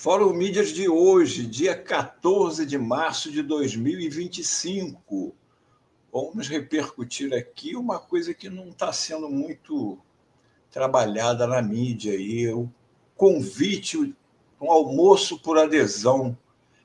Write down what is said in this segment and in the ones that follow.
Fórum Mídias de hoje, dia 14 de março de 2025. Vamos repercutir aqui uma coisa que não está sendo muito trabalhada na mídia, aí, o convite, um almoço por adesão,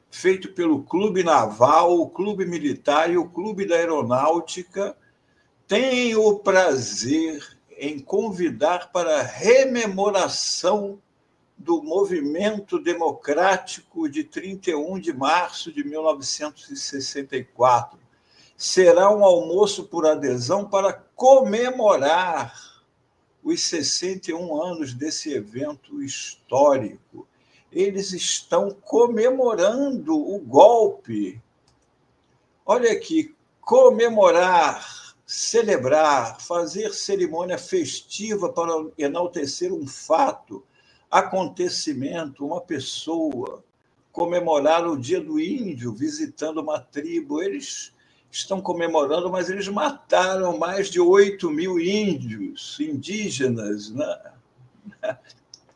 feito pelo Clube Naval, o Clube Militar e o Clube da Aeronáutica, tem o prazer em convidar para a rememoração do movimento democrático de 31 de março de 1964. Será um almoço por adesão para comemorar os 61 anos desse evento histórico. Eles estão comemorando o golpe. Olha aqui, comemorar, celebrar, fazer cerimônia festiva para enaltecer um fato, acontecimento, uma pessoa, comemorar o Dia do Índio, visitando uma tribo. Eles estão comemorando, mas eles mataram mais de 8.000 índios, indígenas, né?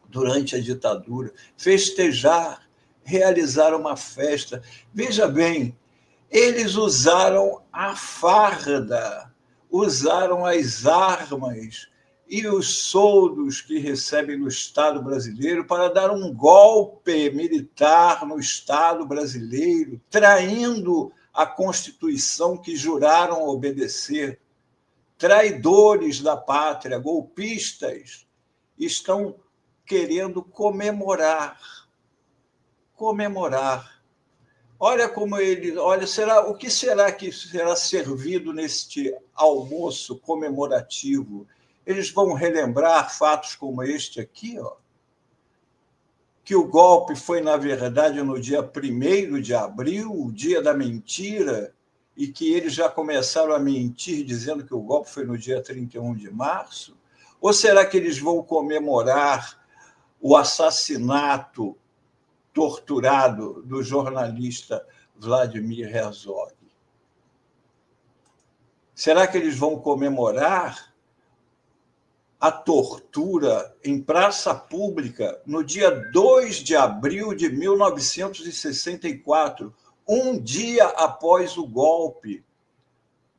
Durante a ditadura. Festejar, realizar uma festa. Veja bem, eles usaram a farda, usaram as armas e os soldos que recebem no Estado brasileiro para dar um golpe militar no Estado brasileiro, traindo a Constituição que juraram obedecer. Traidores da pátria, golpistas, estão querendo comemorar. Comemorar. Olha como ele, olha, o que será que será servido neste almoço comemorativo? Eles vão relembrar fatos como este aqui, ó, que o golpe foi, na verdade, no dia 1º de abril, o dia da mentira, e que eles já começaram a mentir dizendo que o golpe foi no dia 31 de março? Ou será que eles vão comemorar o assassinato torturado do jornalista Vladimir Herzog? Será que eles vão comemorar a tortura em praça pública no dia 2 de abril de 1964, um dia após o golpe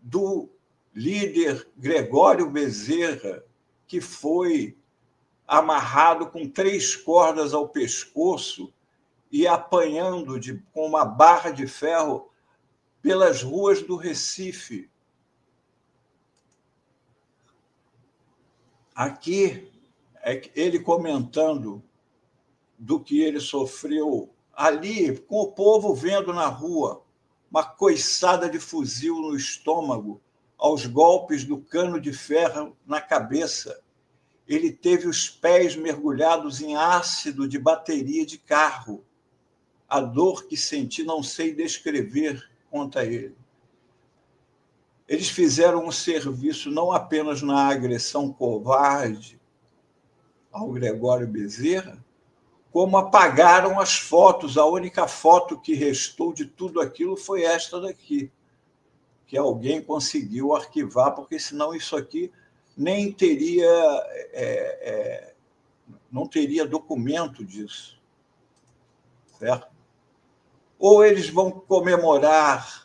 do líder Gregório Bezerra, que foi amarrado com 3 cordas ao pescoço e apanhando com uma barra de ferro pelas ruas do Recife. Aqui, ele comentando do que ele sofreu ali, com o povo vendo na rua, uma coiçada de fuzil no estômago, aos golpes do cano de ferro na cabeça. Ele teve os pés mergulhados em ácido de bateria de carro. A dor que senti não sei descrever, conta ele. Eles fizeram um serviço não apenas na agressão covarde ao Gregório Bezerra, como apagaram as fotos. A única foto que restou de tudo aquilo foi esta daqui, que alguém conseguiu arquivar, porque senão isso aqui nem teria, não teria documento disso, certo? Ou eles vão comemorar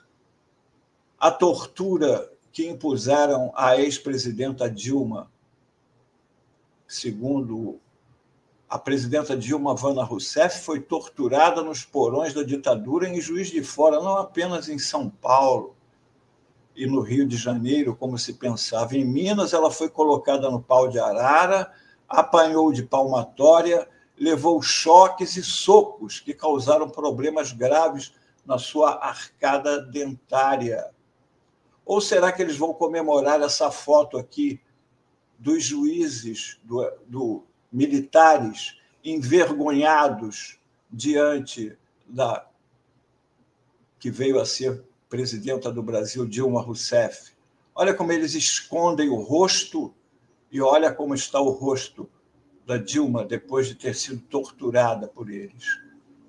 a tortura que impuseram à ex-presidenta Dilma. Segundo a presidenta Dilma Vana Rousseff, foi torturada nos porões da ditadura em Juiz de Fora, não apenas em São Paulo e no Rio de Janeiro, como se pensava. Em Minas, ela foi colocada no pau de arara, apanhou de palmatória, levou choques e socos que causaram problemas graves na sua arcada dentária. Ou será que eles vão comemorar essa foto aqui dos juízes, militares envergonhados diante da que veio a ser presidenta do Brasil, Dilma Rousseff? Olha como eles escondem o rosto e olha como está o rosto da Dilma depois de ter sido torturada por eles.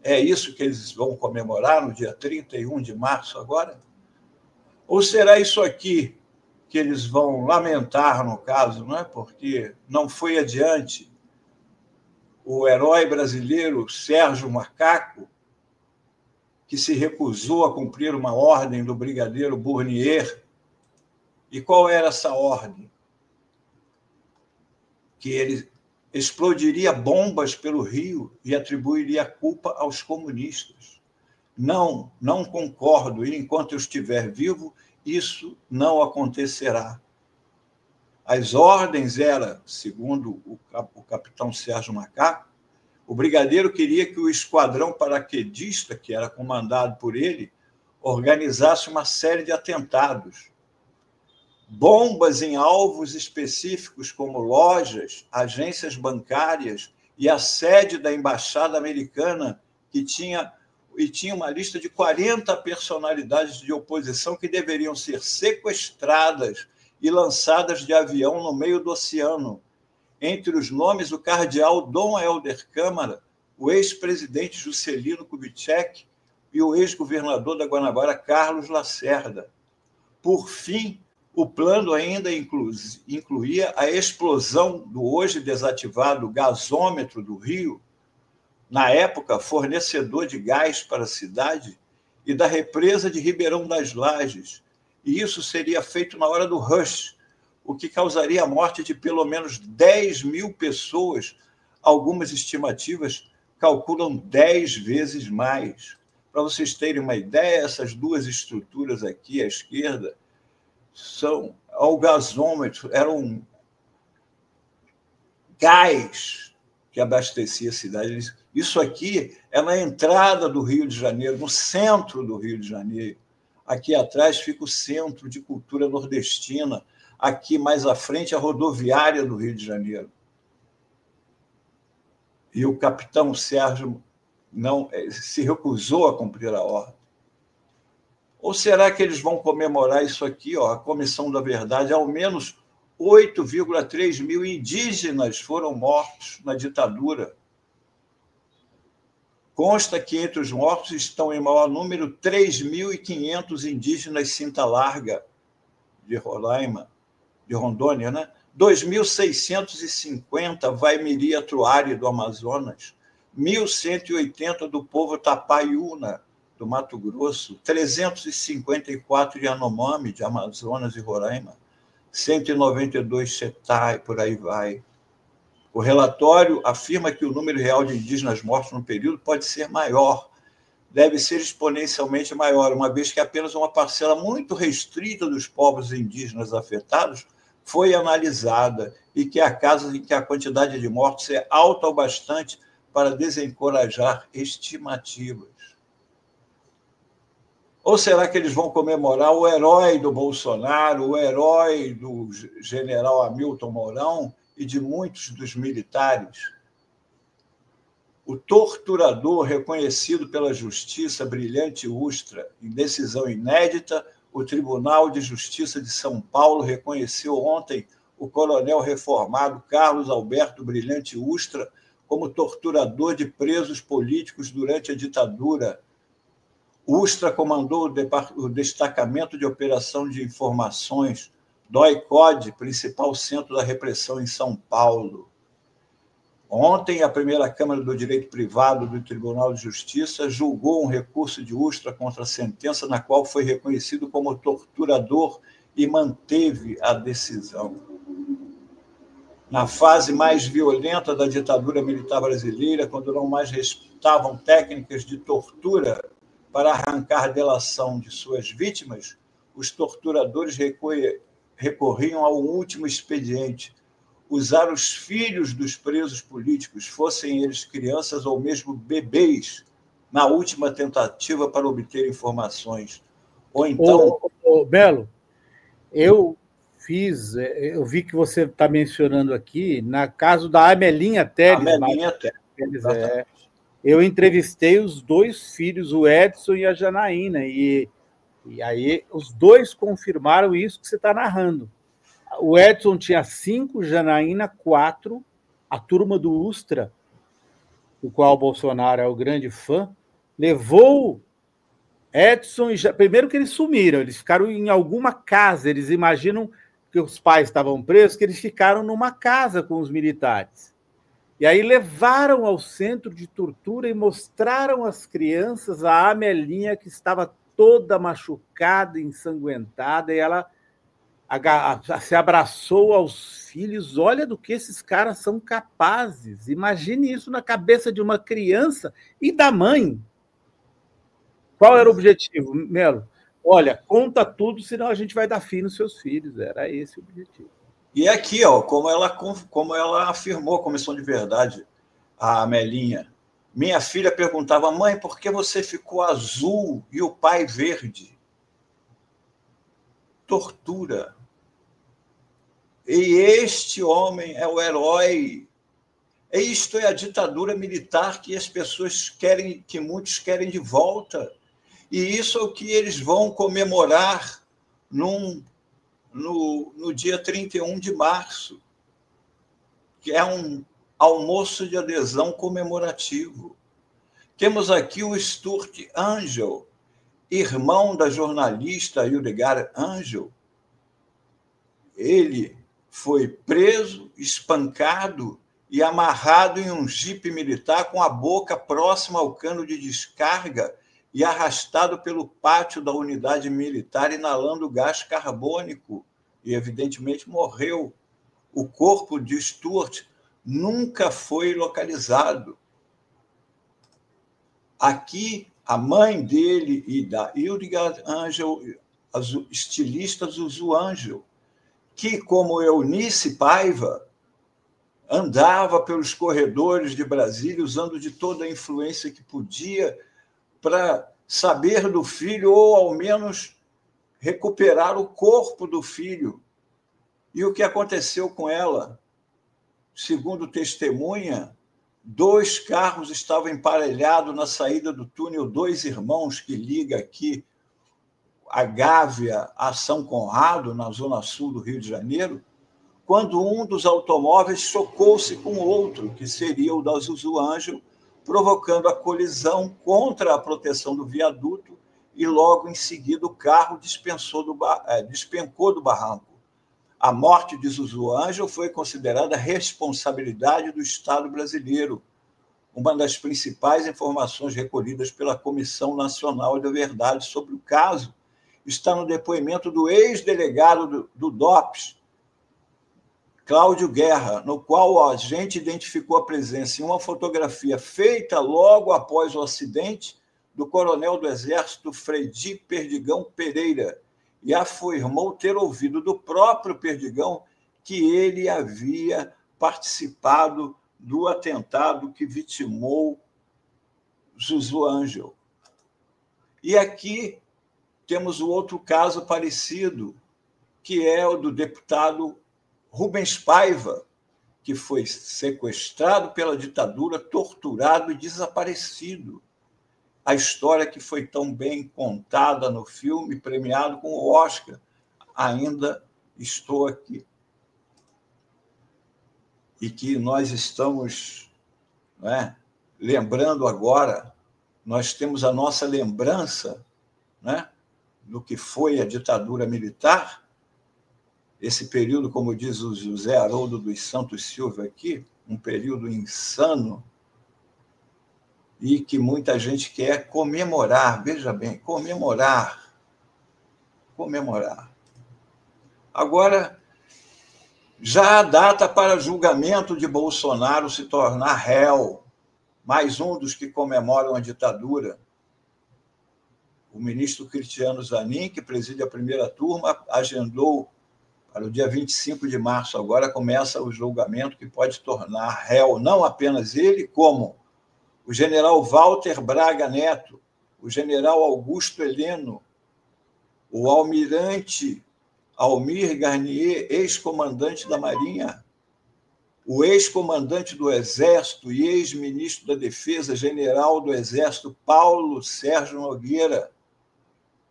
É isso que eles vão comemorar no dia 31 de março agora? Ou será isso aqui que eles vão lamentar, no caso, não é? Porque não foi adiante o herói brasileiro Sérgio Macaco, que se recusou a cumprir uma ordem do brigadeiro Bournier. E qual era essa ordem? Que ele explodiria bombas pelo Rio e atribuiria a culpa aos comunistas. Não, não concordo, e enquanto eu estiver vivo, isso não acontecerá. As ordens eram, segundo o capitão Sérgio Macaco, o brigadeiro queria que o esquadrão paraquedista, que era comandado por ele, organizasse uma série de atentados. Bombas em alvos específicos, como lojas, agências bancárias e a sede da Embaixada Americana, que tinha uma lista de 40 personalidades de oposição que deveriam ser sequestradas e lançadas de avião no meio do oceano. Entre os nomes, o cardeal Dom Helder Câmara, o ex-presidente Juscelino Kubitschek e o ex-governador da Guanabara, Carlos Lacerda. Por fim, o plano ainda incluía a explosão do hoje desativado gasômetro do Rio, na época fornecedor de gás para a cidade, e da represa de Ribeirão das Lajes. E isso seria feito na hora do rush, o que causaria a morte de pelo menos 10 mil pessoas. Algumas estimativas calculam 10 vezes mais. Para vocês terem uma ideia, essas duas estruturas aqui à esquerda são ao gasômetro, era um gás que abastecia a cidade. Isso aqui é na entrada do Rio de Janeiro, no centro do Rio de Janeiro. Aqui atrás fica o Centro de Cultura Nordestina. Aqui mais à frente, a rodoviária do Rio de Janeiro. E o capitão Sérgio não se recusou a cumprir a ordem. Ou será que eles vão comemorar isso aqui, a Comissão da Verdade? Ao menos 8,3 mil indígenas foram mortos na ditadura. Consta que entre os mortos estão, em maior número, 3.500 indígenas Cinta Larga, de Roraima, de Rondônia, né? 2.650 Vaimiri Atruari, do Amazonas, 1.180 do povo Tapaiúna, do Mato Grosso, 354 Yanomami, de Amazonas e Roraima, 192 Chetai, por aí vai. O relatório afirma que o número real de indígenas mortos no período pode ser maior, deve ser exponencialmente maior, uma vez que apenas uma parcela muito restrita dos povos indígenas afetados foi analisada e que há casos em que a quantidade de mortos é alta o bastante para desencorajar estimativas. Ou será que eles vão comemorar o herói do Bolsonaro, o herói do general Hamilton Mourão e de muitos dos militares? O torturador reconhecido pela Justiça Brilhante Ustra, em decisão inédita, o Tribunal de Justiça de São Paulo reconheceu ontem o coronel reformado Carlos Alberto Brilhante Ustra como torturador de presos políticos durante a ditadura. Ustra comandou o Destacamento de Operação de Informações, DOI-CODE, principal centro da repressão em São Paulo. Ontem, a primeira Câmara do Direito Privado do Tribunal de Justiça julgou um recurso de Ustra contra a sentença, na qual foi reconhecido como torturador e manteve a decisão. Na fase mais violenta da ditadura militar brasileira, quando não mais restavam técnicas de tortura para arrancar delação de suas vítimas, os torturadores recorriam ao último expediente: usar os filhos dos presos políticos, fossem eles crianças ou mesmo bebês, na última tentativa para obter informações. Ou então... Belo, eu vi que você está mencionando aqui, na caso da Amelinha Teles. Amelinha Teles, eu entrevistei os dois filhos, o Edson e a Janaína, e aí os dois confirmaram isso que você está narrando. O Edson tinha 5, Janaína 4, a turma do Ustra, do qual o Bolsonaro é o grande fã, levou Edson e... Primeiro que eles sumiram, eles ficaram em alguma casa, eles imaginam que os pais estavam presos, que eles ficaram numa casa com os militares. E aí levaram ao centro de tortura e mostraram às crianças a Amelinha, que estava toda machucada, ensanguentada, e ela se abraçou aos filhos. Olha do que esses caras são capazes. Imagine isso na cabeça de uma criança e da mãe. Qual era o objetivo, Melo? Olha, conta tudo, senão a gente vai dar fim nos seus filhos. Era esse o objetivo. E aqui, ó, como ela afirmou a Comissão de Verdade, a Amelinha. Minha filha perguntava, mãe, por que você ficou azul e o pai verde? Tortura. E este homem é o herói. Isto é a ditadura militar que as pessoas querem, que muitos querem de volta. E isso é o que eles vão comemorar no dia 31 de março, que é um almoço de adesão comemorativo. Temos aqui o Stuart Angel, irmão da jornalista Hildegard Angel. Ele foi preso, espancado e amarrado em um jipe militar com a boca próxima ao cano de descarga e arrastado pelo pátio da unidade militar, inalando gás carbônico, e evidentemente morreu. O corpo de Stuart nunca foi localizado. Aqui, a mãe dele e da Hildegard Angel, as estilistas Zuzu Angel, que, como Eunice Paiva, andava pelos corredores de Brasília usando de toda a influência que podia para saber do filho, ou ao menos recuperar o corpo do filho. E o que aconteceu com ela? Segundo testemunha, 2 carros estavam emparelhados na saída do túnel Dois Irmãos, que liga aqui a Gávea a São Conrado, na zona sul do Rio de Janeiro, quando um dos automóveis chocou-se com o outro, que seria o da Zuzu Angel, provocando a colisão contra a proteção do viaduto, e logo em seguida o carro despencou do barranco. A morte de Zuzu Angel foi considerada responsabilidade do Estado brasileiro, uma das principais informações recolhidas pela Comissão Nacional da Verdade sobre o caso está no depoimento do ex-delegado do DOPS, Cláudio Guerra, no qual o agente identificou a presença em uma fotografia feita logo após o acidente do coronel do Exército Fredi Perdigão Pereira, e afirmou ter ouvido do próprio Perdigão que ele havia participado do atentado que vitimou Zuzu Angel. E aqui temos o outro caso parecido, que é o do deputado Rubens Paiva, que foi sequestrado pela ditadura, torturado e desaparecido. A história que foi tão bem contada no filme, premiado com o Oscar, Ainda Estou Aqui. E que nós estamos, né, lembrando agora, nós temos a nossa lembrança, né, do que foi a ditadura militar, esse período, como diz o José Haroldo dos Santos Silva aqui, um período insano, e que muita gente quer comemorar, veja bem, comemorar. Agora, já há data para julgamento de Bolsonaro se tornar réu, mais um dos que comemoram a ditadura. O ministro Cristiano Zanin, que preside a primeira turma, agendou para o dia 25 de março. Agora começa o julgamento que pode tornar réu não apenas ele, como o general Walter Braga Neto, o general Augusto Heleno, o almirante Almir Garnier, ex-comandante da Marinha, o ex-comandante do Exército e ex-ministro da Defesa, general do Exército Paulo Sérgio Nogueira,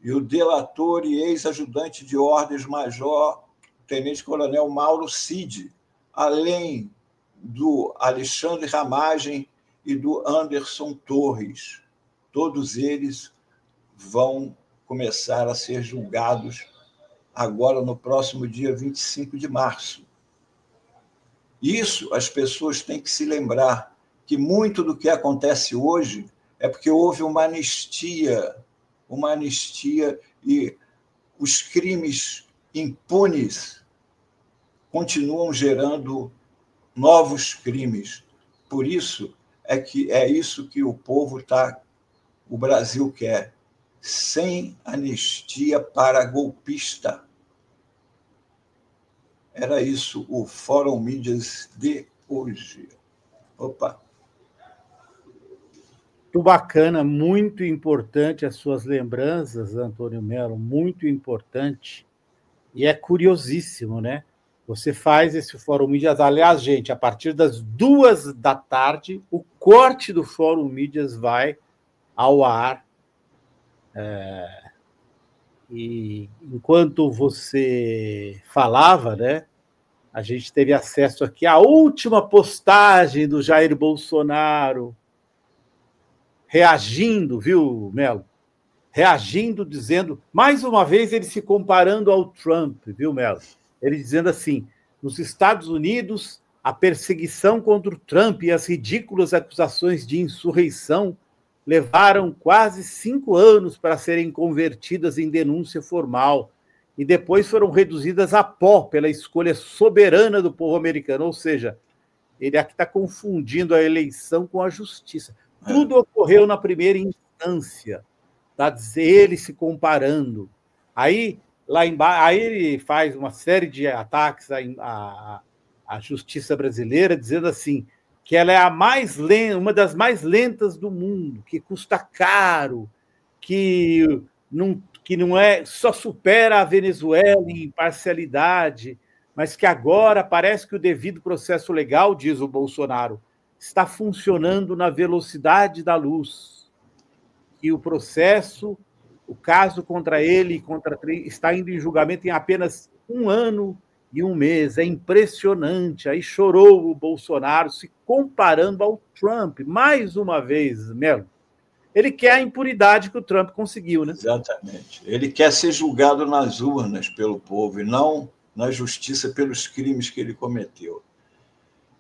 e o delator e ex-ajudante de ordens major, tenente-coronel Mauro Cid, além do Alexandre Ramagem e do Anderson Torres. Todos eles vão começar a ser julgados agora no próximo dia 25 de março. Isso as pessoas têm que se lembrar, que muito do que acontece hoje é porque houve uma anistia e os crimes impunes continuam gerando novos crimes. Por isso é isso que o Brasil quer, sem anistia para golpista. Era isso o Fórum Mídias de hoje. Opa! Muito bacana, muito importante as suas lembranças, Antônio Melo, muito importante. E é curiosíssimo, né? Você faz esse Fórum Mídias. Aliás, gente, a partir das 14h, o corte do Fórum Mídias vai ao ar. E enquanto você falava, né? A gente teve acesso aqui à última postagem do Jair Bolsonaro, reagindo, viu, Melo? Reagindo, dizendo, mais uma vez, ele se comparando ao Trump, viu, Melo? Ele dizendo assim, nos Estados Unidos, a perseguição contra o Trump e as ridículas acusações de insurreição levaram quase 5 anos para serem convertidas em denúncia formal e depois foram reduzidas a pó pela escolha soberana do povo americano. Ou seja, ele aqui está confundindo a eleição com a justiça. Tudo ocorreu na primeira instância, tá? Ele se comparando. Aí, lá embaixo, aí ele faz uma série de ataques à justiça brasileira, dizendo assim, que ela é uma das mais lentas do mundo, que custa caro, que não é, só supera a Venezuela em imparcialidade, mas que agora parece que o devido processo legal, diz o Bolsonaro, está funcionando na velocidade da luz. E o processo, o caso contra ele está indo em julgamento em apenas 1 ano e 1 mês. É impressionante. Aí chorou o Bolsonaro se comparando ao Trump. Mais uma vez, Melo. Ele quer a impunidade que o Trump conseguiu, né? Exatamente. Ele quer ser julgado nas urnas pelo povo e não na justiça pelos crimes que ele cometeu.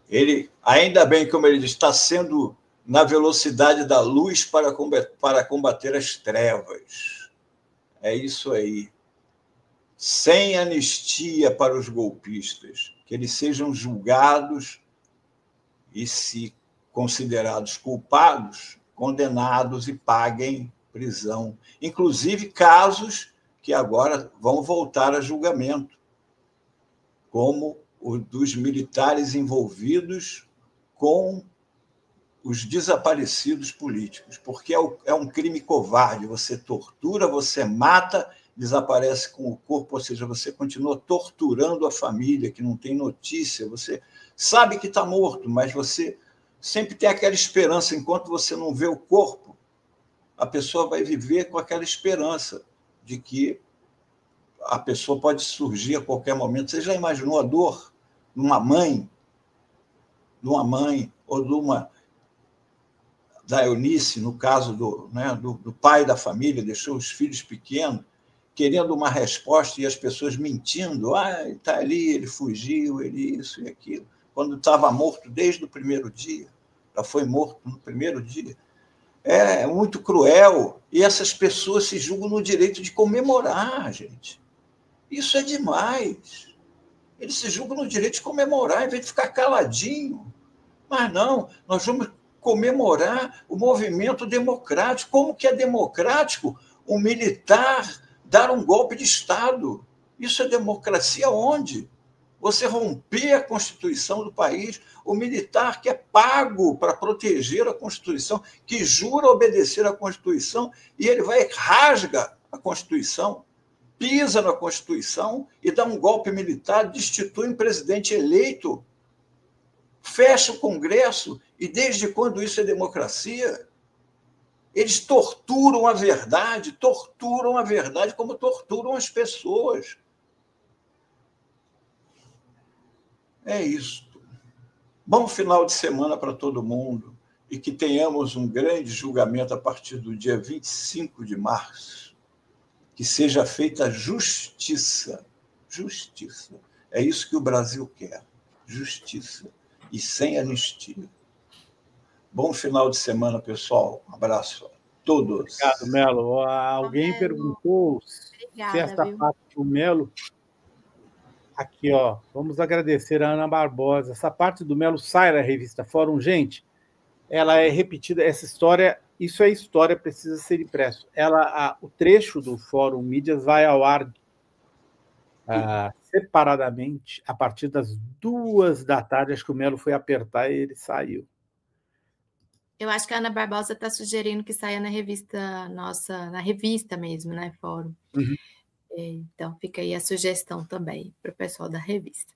Ele, ainda bem, como ele diz, está sendo na velocidade da luz para combater as trevas. É isso aí. Sem anistia para os golpistas, que eles sejam julgados e, se considerados culpados, condenados e paguem prisão. Inclusive casos que agora vão voltar a julgamento, como o dos militares envolvidos com os desaparecidos políticos, porque é um crime covarde. Você tortura, você mata, desaparece com o corpo, ou seja, você continua torturando a família que não tem notícia, você sabe que está morto, mas você sempre tem aquela esperança. Enquanto você não vê o corpo, a pessoa vai viver com aquela esperança de que a pessoa pode surgir a qualquer momento. Você já imaginou a dor de uma mãe ou da Eunice, no caso do pai da família, deixou os filhos pequenos, querendo uma resposta e as pessoas mentindo. Ele está ali, ele fugiu, ele isso e aquilo, quando estava morto desde o primeiro dia. Já foi morto no primeiro dia. É muito cruel. E essas pessoas se julgam no direito de comemorar, gente. Isso é demais. Eles se julgam no direito de comemorar, em vez de ficar caladinho. Mas não, nós vamos comemorar o movimento democrático. Como que é democrático um militar dar um golpe de Estado? Isso é democracia onde? Você romper a Constituição do país, o militar que é pago para proteger a Constituição, que jura obedecer à Constituição, e ele vai e rasga a Constituição, pisa na Constituição e dá um golpe militar, destitui um presidente eleito, fecha o Congresso. E desde quando isso é democracia? Eles torturam a verdade como torturam as pessoas. É isso. Bom final de semana para todo mundo e que tenhamos um grande julgamento a partir do dia 25 de março. Que seja feita justiça. Justiça. É isso que o Brasil quer. justiça e sem anistia. Bom final de semana, pessoal. Um abraço a todos. Obrigado, Melo. Alguém perguntou se essa parte do Melo... Aqui, ó, vamos agradecer a Ana Barbosa. Essa parte do Melo sai da revista Fórum. Gente, ela é repetida, essa história, isso é história, precisa ser impresso. O trecho do Fórum Mídias vai ao ar separadamente a partir das 2h. Acho que o Melo foi apertar e ele saiu. Eu acho que a Ana Barbosa está sugerindo que saia na revista nossa, na revista mesmo, né, Fórum. Uhum. Então, fica aí a sugestão também para o pessoal da revista.